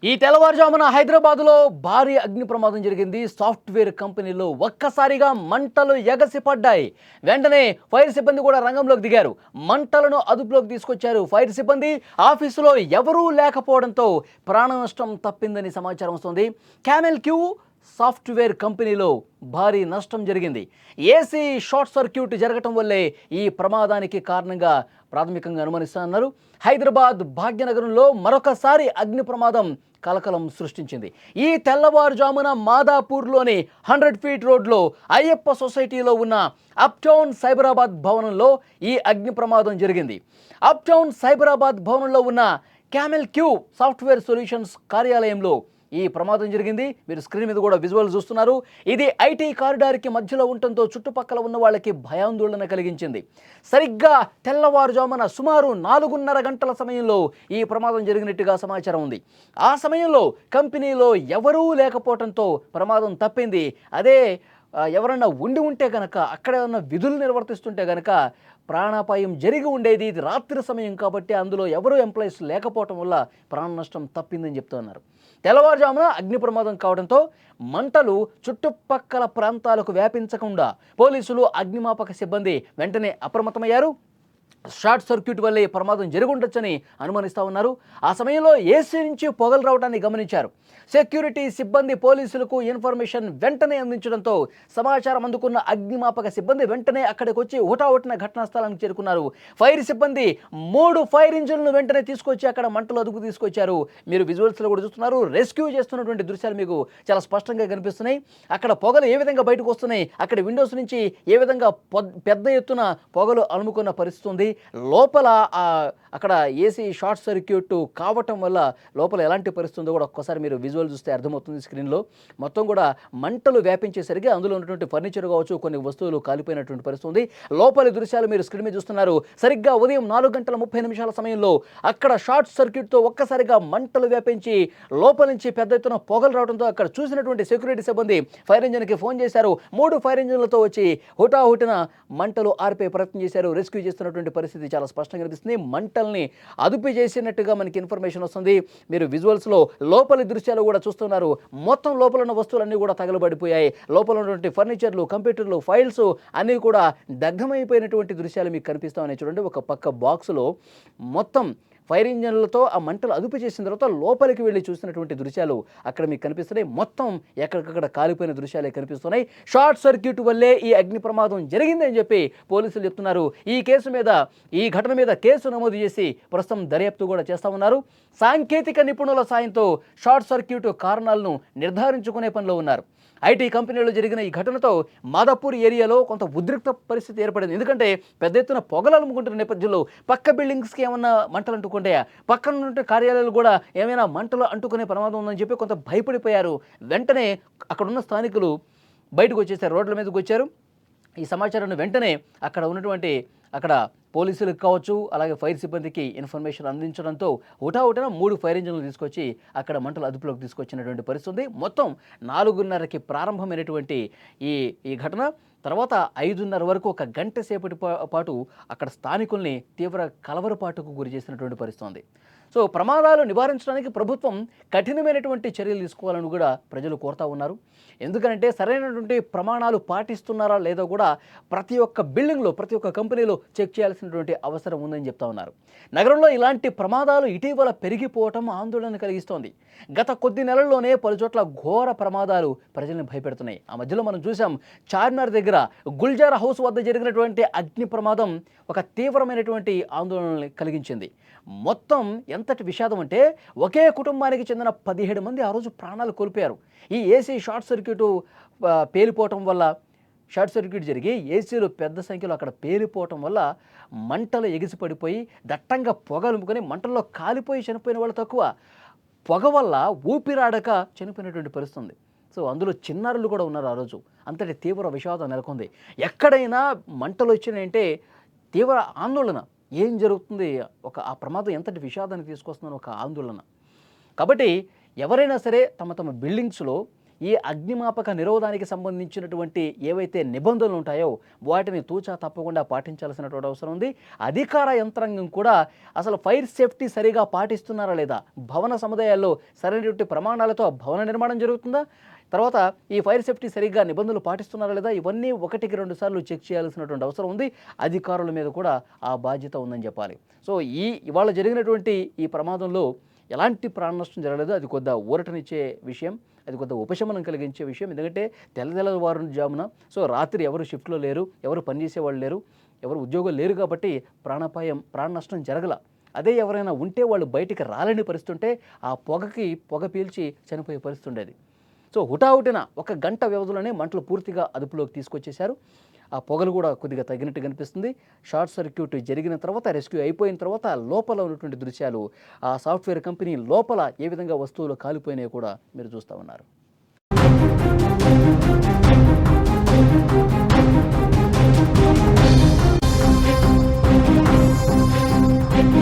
ఈ తెల్లవారుజామున హైదరాబాద్లో భారీ అగ్ని ప్రమాదం జరిగింది. సాఫ్ట్వేర్ కంపెనీలో ఒక్కసారిగా మంటలు ఎగసిపడ్డాయి. వెంటనే ఫైర్ సిబ్బంది కూడా రంగంలోకి దిగారు. మంటలను అదుపులోకి తీసుకొచ్చారు. ఫైర్ సిబ్బంది ఆఫీసులో ఎవరూ లేకపోవడంతో ప్రాణ నష్టం తప్పిందని సమాచారం వస్తుంది. క్యామెల్ క్యూ సాఫ్ట్వేర్ కంపెనీలో భారీ నష్టం జరిగింది. ఏసీ షార్ట్ సర్క్యూట్ జరగటం వల్లే ఈ ప్రమాదానికి కారణంగా ప్రాథమికంగా అనుమానిస్తున్నారు. హైదరాబాద్ భాగ్యనగరంలో మరొకసారి అగ్ని ప్రమాదం కలకలం సృష్టించింది. ఈ తెల్లవారుజామున మాదాపూర్లోని 100 ఫీట్ రోడ్లో అయ్యప్ప సొసైటీలో ఉన్న అప్టౌన్ సైబరాబాద్ భవనంలో ఈ అగ్ని ప్రమాదం జరిగింది. అప్టౌన్ సైబరాబాద్ భవనంలో ఉన్న క్యామెల్ క్యూ సాఫ్ట్వేర్ సొల్యూషన్స్ కార్యాలయంలో ఈ ప్రమాదం జరిగింది. మీరు స్క్రీన్ మీద కూడా విజువల్ చూస్తున్నారు. ఇది ఐటీ కారిడార్కి మధ్యలో ఉండటంతో చుట్టుపక్కల ఉన్న వాళ్ళకి భయాందోళన కలిగించింది. సరిగ్గా తెల్లవారుజామున సుమారు 4:30 గంటల సమయంలో ఈ ప్రమాదం జరిగినట్టుగా సమాచారం ఉంది. ఆ సమయంలో కంపెనీలో ఎవరూ లేకపోవడంతో ప్రమాదం తప్పింది. అదే ఎవరన్నా ఉంటే కనుక అక్కడ ఉన్న విధులు నిర్వర్తిస్తుంటే కనుక ప్రాణాపాయం జరిగి ఉండేది. ఇది రాత్రి సమయం కాబట్టి అందులో ఎవరు ఎంప్లాయీస్ లేకపోవటం వల్ల ప్రాణ నష్టం తప్పిందని చెప్తున్నారు. తెల్లవారుజామున అగ్ని ప్రమాదం కావడంతో మంటలు చుట్టుపక్కల ప్రాంతాలకు వ్యాపించకుండా పోలీసులు, అగ్నిమాపక సిబ్బంది వెంటనే అప్రమత్తమయ్యారు. షార్ట్ సర్క్యూట్ వల్లే ప్రమాదం జరుగుండొచ్చని అనుమానిస్తూ ఉన్నారు. ఆ సమయంలో ఏసీ నుంచి పొగలు రావడాన్ని గమనించారు. సెక్యూరిటీ సిబ్బంది పోలీసులకు ఇన్ఫర్మేషన్ వెంటనే అందించడంతో సమాచారం అందుకున్న అగ్నిమాపక సిబ్బంది వెంటనే అక్కడికి వచ్చి హుటాహుటిన ఘటనా స్థలానికి చేరుకున్నారు. ఫైర్ సిబ్బంది 3 ఫైర్ ఇంజిన్లను వెంటనే తీసుకొచ్చి అక్కడ మంటలు అదుపు తీసుకొచ్చారు. మీరు విజువల్స్లో కూడా చూస్తున్నారు. రెస్క్యూ చేస్తున్నటువంటి దృశ్యాలు మీకు చాలా స్పష్టంగా కనిపిస్తున్నాయి. అక్కడ పొగలు ఏ విధంగా బయటకు వస్తున్నాయి, అక్కడ విండోస్ నుంచి ఏ విధంగా పెద్ద ఎత్తున పొగలు అలుముకున్న పరిస్థితి ఉంది. లోపల అక్కడ ఏసీ షార్ట్ సర్క్యూట్ కావటం వల్ల లోపల ఎలాంటి పరిస్థితి ఉందో కూడా ఒక్కసారి మీరు విజువల్ చూస్తే అర్థమవుతుంది. స్క్రీన్లో మొత్తం కూడా మంటలు వ్యాపించేసరికి అందులో ఉన్నటువంటి ఫర్నిచర్ కావచ్చు, కొన్ని వస్తువులు కాలిపోయినటువంటి పరిస్థితి ఉంది. లోపలి దృశ్యాలు మీరు స్క్రీన్ మీద చూస్తున్నారు. సరిగ్గా ఉదయం 4:30 సమయంలో అక్కడ షార్ట్ సర్క్యూట్తో ఒక్కసారిగా మంటలు వ్యాపించి లోపల నుంచి పెద్ద ఎత్తున పొగలు రావడంతో అక్కడ చూసినటువంటి సెక్యూరిటీ సిబ్బంది ఫైర్ ఇంజిన్కి ఫోన్ చేశారు. 3 ఫైర్ ఇంజిన్లతో వచ్చి హుటాహుటిన మంటలు ఆర్పే ప్రయత్నం చేశారు. రెస్క్యూ చేస్తున్నటువంటి పరిస్థితి చాలా స్పష్టంగా కనిపిస్తుంది. మంటల్ని అదుపు చేసినట్టుగా మనకి ఇన్ఫర్మేషన్ వస్తుంది. మీరు విజువల్స్లో లోపలి దృశ్యాలు కూడా చూస్తున్నారు. మొత్తం లోపల ఉన్న వస్తువులన్నీ కూడా తగలబడిపోయాయి. లోపల ఉన్నటువంటి ఫర్నిచర్లు, కంప్యూటర్లు, ఫైల్స్ అన్నీ కూడా దగ్ధమైపోయినటువంటి దృశ్యాలు మీకు కనిపిస్తూ ఉన్నాయి. చూడండి, ఒక పక్క బాక్సులో మొత్తం ఫైర్ ఇంజన్లతో ఆ మంటలు అదుపు చేసిన తర్వాత లోపలికి వెళ్ళి చూసినటువంటి దృశ్యాలు అక్కడ మీకు కనిపిస్తున్నాయి. మొత్తం ఎక్కడికక్కడ కాలిపోయిన దృశ్యాలే కనిపిస్తున్నాయి. షార్ట్ సర్క్యూట్ వల్లే ఈ అగ్ని ప్రమాదం జరిగిందని చెప్పి పోలీసులు చెప్తున్నారు. ఈ ఘటన మీద కేసు నమోదు చేసి ప్రస్తుతం దర్యాప్తు కూడా చేస్తూ ఉన్నారు. సాంకేతిక నిపుణుల సాయంతో షార్ట్ సర్క్యూట్ కారణాలను నిర్ధారించుకునే పనిలో ఉన్నారు. ఐటీ కంపెనీలో జరిగిన ఈ ఘటనతో మాదాపూర్ ఏరియాలో కొంత ఉద్రిక్త పరిస్థితి ఏర్పడింది. ఎందుకంటే పెద్ద ఎత్తున పొగలు అలుముకుంటున్న నేపథ్యంలో పక్క బిల్డింగ్స్కి ఏమన్నా మంటలు అంటుకుంటాయా, పక్కన ఉంటే కార్యాలయాలు కూడా ఏమైనా మంటలు అంటుకునే ప్రమాదం ఉందని చెప్పి కొంత భయపడిపోయారు. వెంటనే అక్కడున్న స్థానికులు బయటకు వచ్చేసారు, రోడ్ల మీదకి వచ్చారు. ఈ సమాచారాన్ని వెంటనే అక్కడ పోలీసులకు కావచ్చు, అలాగే ఫైర్ సిబ్బందికి ఇన్ఫర్మేషన్ అందించడంతో హుటాహుటిన 3 ఫైర్ ఇంజిన్లు తీసుకొచ్చి అక్కడ మంటలు అదుపులోకి తీసుకొచ్చినటువంటి పరిస్థితి. మొత్తం 4:30కి ప్రారంభమైనటువంటి ఈ ఘటన తర్వాత 5:30 వరకు ఒక గంట సేపటి పాటు అక్కడ స్థానికుల్ని తీవ్ర కలవరపాటుకు గురి చేసినటువంటి పరిస్థితి. సో ప్రమాదాలు నివారించడానికి ప్రభుత్వం కఠినమైనటువంటి చర్యలు తీసుకోవాలని కూడా ప్రజలు కోరుతూ ఉన్నారు. ఎందుకంటే సరైనటువంటి ప్రమాణాలు పాటిస్తున్నారా లేదో కూడా ప్రతి ఒక్క బిల్డింగ్లో, ప్రతి ఒక్క కంపెనీలో చెక్ చేయాల్సినటువంటి అవసరం ఉందని చెప్తా ఉన్నారు. నగరంలో ఇలాంటి ప్రమాదాలు ఇటీవల పెరిగిపోవటం ఆందోళన కలిగిస్తోంది. గత కొద్ది నెలల్లోనే పలుచోట్ల ఘోర ప్రమాదాలు ప్రజల్ని భయపెడుతున్నాయి. ఆ మధ్యలో మనం చూసాం, చార్మినార్ దగ్గర గుల్జార్ హౌస్ వద్ద జరిగినటువంటి అగ్ని ప్రమాదం ఒక తీవ్రమైనటువంటి ఆందోళన కలిగించింది. మొత్తం ఎంతటి విషాదం అంటే ఒకే కుటుంబానికి చెందిన 17 మంది ఆ రోజు ప్రాణాలు కోల్పోయారు. ఈ ఏసీ షార్ట్ సర్క్యూట్ పేలిపోవటం వల్ల, షార్ట్ సర్క్యూట్ జరిగి ఏసీలు పెద్ద సంఖ్యలో అక్కడ పేలిపోవటం వల్ల మంటలు ఎగిసిపడిపోయి దట్టంగా పొగలుముకొని మంటల్లో కాలిపోయి చనిపోయిన వాళ్ళు తక్కువ, పొగ వల్ల ఊపిరాడక చనిపోయినటువంటి పరిస్థితి. సో అందులో చిన్నారులు కూడా ఉన్నారు. ఆ రోజు అంతటి తీవ్ర విషాదం నెలకొంది. ఎక్కడైనా మంటలు వచ్చినాయంటే తీవ్ర ఆందోళన, ఏం జరుగుతుంది, ఆ ప్రమాదం ఎంతటి విషాదాన్ని తీసుకొస్తుందని ఒక ఆందోళన. కాబట్టి ఎవరైనా సరే తమ బిల్డింగ్స్లో ఈ అగ్నిమాపక నిరోధానికి సంబంధించినటువంటి ఏవైతే నిబంధనలు ఉంటాయో వాటిని తూచా తప్పకుండా పాటించాల్సినటువంటి అవసరం ఉంది. అధికార యంత్రాంగం కూడా అసలు ఫైర్ సేఫ్టీ సరిగా పాటిస్తున్నారా లేదా, భవన సముదాయాల్లో సరైనటువంటి ప్రమాణాలతో భవన నిర్మాణం జరుగుతుందా, తర్వాత ఈ ఫైర్ సేఫ్టీ సరిగ్గా నిబంధనలు పాటిస్తున్నారా లేదా, ఇవన్నీ 1-2 సార్లు చెక్ చేయాల్సినటువంటి అవసరం ఉంది. అధికారుల మీద కూడా ఆ బాధ్యత ఉందని చెప్పాలి. సో ఇవాళ జరిగినటువంటి ఈ ప్రమాదంలో ఎలాంటి ప్రాణ నష్టం జరగలేదు. అది కొద్ది ఊరటనిచ్చే విషయం, అది కొద్ది ఉపశమనం కలిగించే విషయం. ఎందుకంటే తెల్లవారు జామున, సో రాత్రి ఎవరు షిఫ్ట్లో లేరు, ఎవరు పనిచేసేవాళ్ళు లేరు, ఎవరు ఉద్యోగులు లేరు కాబట్టి ప్రాణ నష్టం జరగల. అదే ఎవరైనా ఉంటే వాళ్ళు బయటికి రాలేని పరిస్థితి ఉంటే ఆ పొగ పీల్చి చనిపోయే పరిస్థితి ఉండేది. సో హుటాహుటిన 1 గంట వ్యవధిలోనే మంటలు పూర్తిగా అదుపులోకి తీసుకొచ్చేశారు. ఆ పొగలు కూడా కొద్దిగా తగ్గినట్టు కనిపిస్తుంది. షార్ట్ సర్క్యూట్ జరిగిన తర్వాత, రెస్క్యూ అయిపోయిన తర్వాత లోపల ఉన్నటువంటి దృశ్యాలు, ఆ సాఫ్ట్వేర్ కంపెనీ లోపల ఏ విధంగా వస్తువులు కాలిపోయినాయో కూడా మీరు చూస్తూ ఉన్నారు.